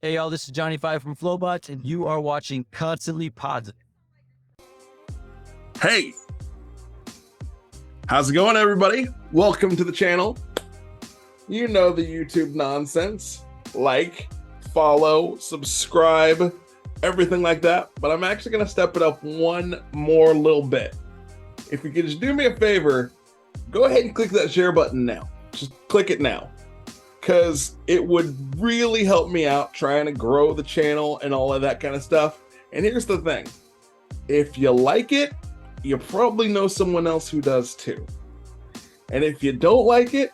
Hey y'all, this is Johnny Five from Flobots, and you are watching Constantly Positive. Hey, how's it going, everybody? Welcome to the channel. You know the YouTube nonsense. Like, follow, subscribe, everything like that. But I'm actually going to step it up one more little bit. If you could just do me a favor, go ahead and click that share button now. Just click it now, because it would really help me out trying to grow the channel and all of that kind of stuff. And here's the thing. If you like it, you probably know someone else who does too. And if you don't like it,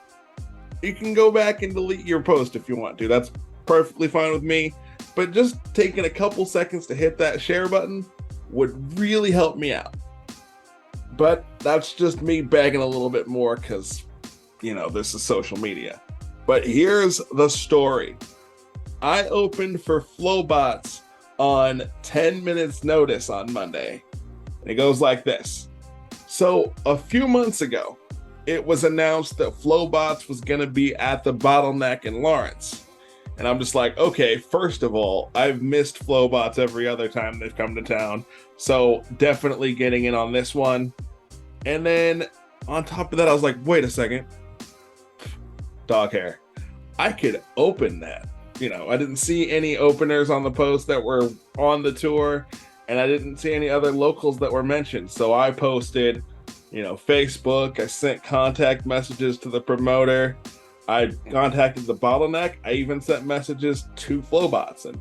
you can go back and delete your post if you want to. That's perfectly fine with me. But just taking a couple seconds to hit that share button would really help me out. But that's just me begging a little bit more because, you know, this is social media. But here's the story. I opened for Flobots on 10 minutes notice on Monday. And it goes like this. So a few months ago, it was announced that Flobots was going to be at the Bottleneck in Lawrence. And I'm just like, okay, first of all, I've missed Flobots every other time they've come to town. So definitely getting in on this one. And then on top of that, I was like, wait a second. Dog hair. I could open that. You know, I didn't see any openers on the post that were on the tour. And I didn't see any other locals that were mentioned. So I posted, you know, Facebook. I sent contact messages to the promoter. I contacted the Bottleneck. I even sent messages to Flobots and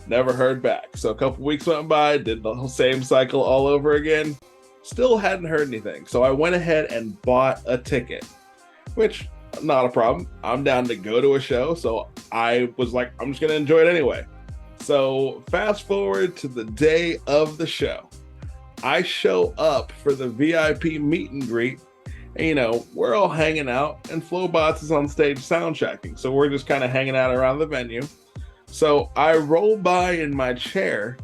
never heard back. So a couple weeks went by, did the whole same cycle all over again. Still hadn't heard anything. So I went ahead and bought a ticket, which not a problem. I'm down to go to a show. So I was like, I'm just going to enjoy it anyway. So fast forward to the day of the show. I show up for the VIP meet and greet. And, you know, we're all hanging out and Flobots is on stage sound checking. So we're just kind of hanging out around the venue. So I roll by in my chair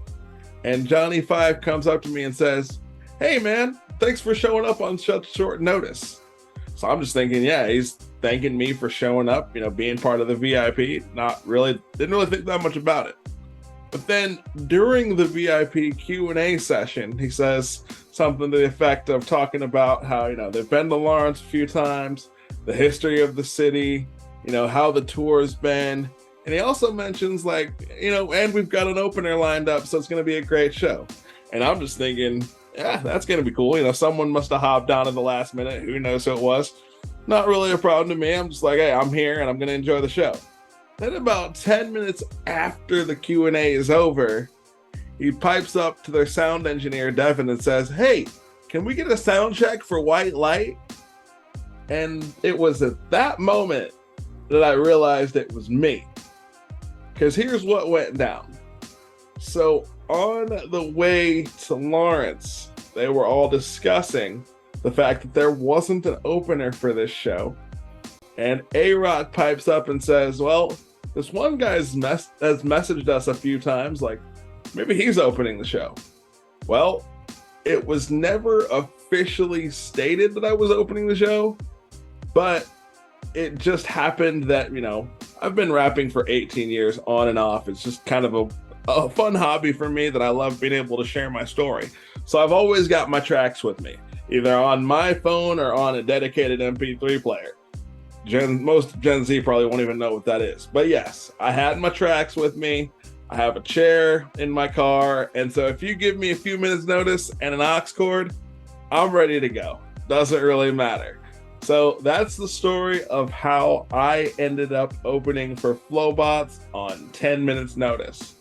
and Johnny Five comes up to me and says, "Hey man, thanks for showing up on such short notice." So I'm just thinking, yeah, he's thanking me for showing up, you know, being part of the VIP. Didn't really think that much about it. But then during the VIP Q&A session, he says something to the effect of talking about how, you know, they've been to Lawrence a few times, the history of the city, you know, how the tour has been. And he also mentions, like, you know, and we've got an opener lined up, so it's going to be a great show. And I'm just thinking, yeah, that's going to be cool. You know, someone must have hopped on at the last minute. Who knows who it was? Not really a problem to me. I'm just like, hey, I'm here and I'm going to enjoy the show. Then about 10 minutes after the Q&A is over, he pipes up to their sound engineer, Devin, and says, "Hey, can we get a sound check for White Light?" And it was at that moment that I realized it was me. Because here's what went down. So on the way to Lawrence, they were all discussing the fact that there wasn't an opener for this show. And A-Rock pipes up and says, well, this one guy has messaged us a few times, like, maybe he's opening the show. Well, it was never officially stated that I was opening the show, but it just happened that, you know, I've been rapping for 18 years on and off. It's just kind of a fun hobby for me that I love being able to share my story. So I've always got my tracks with me, either on my phone or on a dedicated MP3 player. Most Gen Z probably won't even know what that is. But yes, I had my tracks with me. I have a chair in my car. And so if you give me a few minutes notice and an aux cord, I'm ready to go. Doesn't really matter. So that's the story of how I ended up opening for Flobots on 10 minutes notice.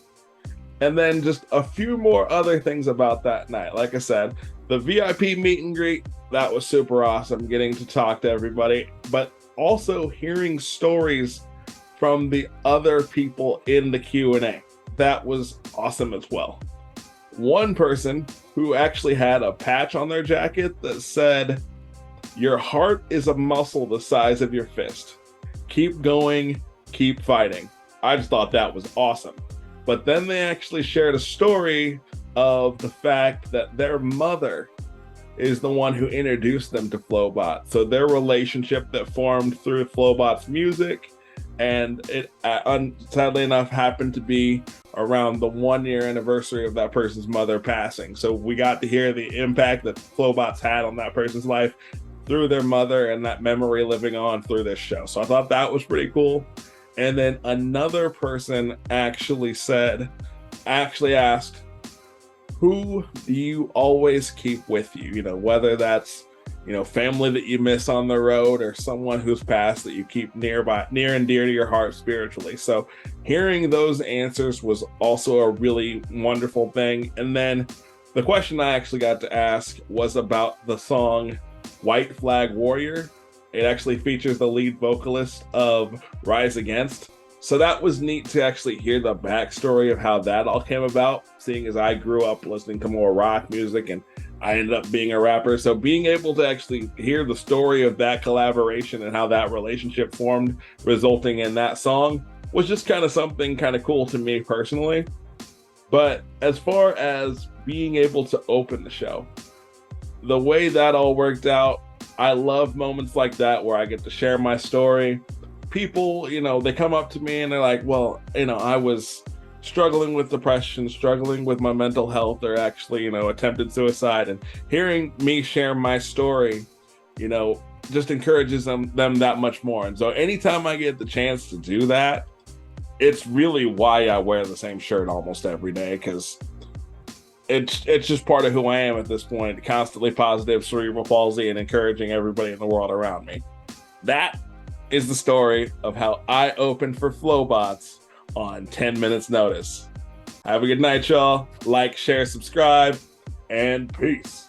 And then just a few more other things about that night. Like I said, the VIP meet and greet, that was super awesome, getting to talk to everybody. But also hearing stories from the other people in the Q&A. That was awesome as well. One person who actually had a patch on their jacket that said, "Your heart is a muscle the size of your fist. Keep going, keep fighting." I just thought that was awesome. But then they actually shared a story of the fact that their mother is the one who introduced them to Flobots. So their relationship that formed through Flobots music And it sadly enough happened to be around the 1-year anniversary of that person's mother passing. So we got to hear the impact that Flobots had on that person's life through their mother, and that memory living on through this show. So I thought that was pretty cool. And then another person actually asked, who do you always keep with you? Whether that's, family that you miss on the road, or someone who's passed that you keep near and dear to your heart spiritually. So hearing those answers was also a really wonderful thing. And then the question I actually got to ask was about the song White Flag Warrior. It actually features the lead vocalist of Rise Against. So that was neat to actually hear the backstory of how that all came about, seeing as I grew up listening to more rock music and I ended up being a rapper. So being able to actually hear the story of that collaboration and how that relationship formed, resulting in that song, was just kind of something kind of cool to me personally. But as far as being able to open the show, the way that all worked out, I love moments like that where I get to share my story. People, they come up to me and they're like, well, I was struggling with depression, struggling with my mental health, or actually, attempted suicide. And hearing me share my story, just encourages them that much more. And so anytime I get the chance to do that, it's really why I wear the same shirt almost every day, because it's just part of who I am at this point, constantly positive, cerebral palsy, and encouraging everybody in the world around me. That is the story of how I opened for Flobots on 10 minutes notice. Have a good night, y'all. Like, share, subscribe, and peace.